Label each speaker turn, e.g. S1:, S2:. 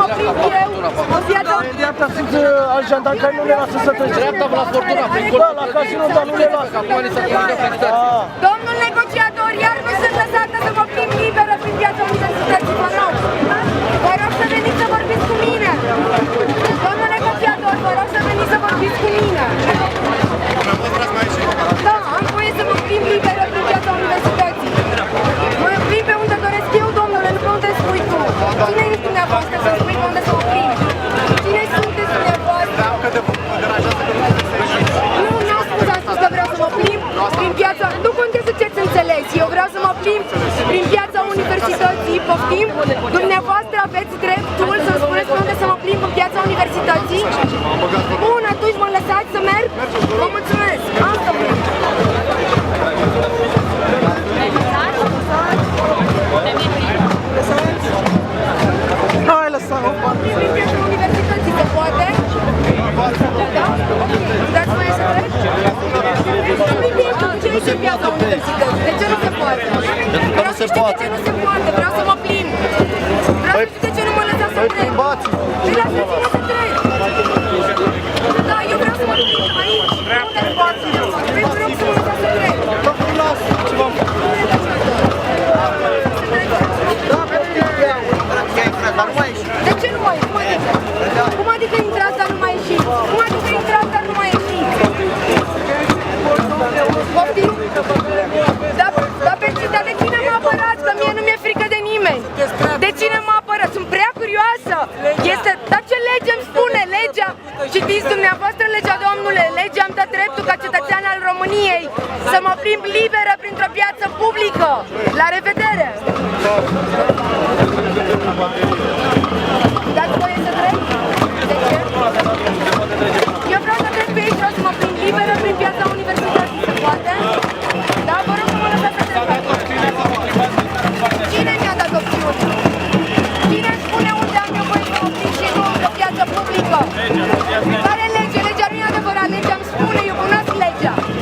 S1: mă plimb eu în piața...
S2: În dreapta sunt alți jandarmi care nu le lasă să trece.
S3: Dreapta la Fortuna, prin
S2: Da, la casino, dar nu le lasă.
S1: Domnul negociator, iar nu sunt lăsată să mă plimb liberă prin piața universității, vă rog. Vă rog să veniți să vorbiți cu mine. Domnul negociator, vă rog să veniți să vorbiți cu mine. Da, am voie să mă plimb liberă prin piața universității. Mă plimb pe unde doresc eu, domnule, nu pe unde spui tu. Cine ești dumneavoastră să spui pe unde să mă plimb? Cine sunteți dumneavoastră? Nu, n-am spus, am spus că vreau să mă plimb prin piața... Nu contează ce-ți înțelegi, eu vreau să mă plimb prin piața universității, poftim? Dumneavoastră aveți dreptul să-mi spuneți pe unde să mă plimb în piața universității? Bun, atunci mă lăsați să merg? Vă mulțumesc! Asta vreau!
S2: Hai, lăsa-mă!
S1: Prin piața universității se poate? Da? Ok. Dați voie să trec? Ce este piața universității? De ce nu se poate? Vreau să știu de ce nu se poate, vreau să mă plimb. Vreau să știu de ce nu mă lăsați să trec. Păi lăsați-mă să trec. Da, eu vreau să mă plimb aici. Unde poate? Păi vă rog să mă lăsați să trec. De ce nu mai ieși? Cum adică intrați, dar nu mai ieșiți? Cum adică intrați, dar nu mai ieșiți? Poftim? Dar de cine mă apărați? Că mie nu mi-e frică de nimeni. De cine mă apărați? Sunt prea curioasă. Dar ce lege îmi spune? Legea? Citiți dumneavoastră legea, domnule. Legea îmi dă dreptul ca cetățean al României să mă plimb liberă printr-o piață publică. La revedere!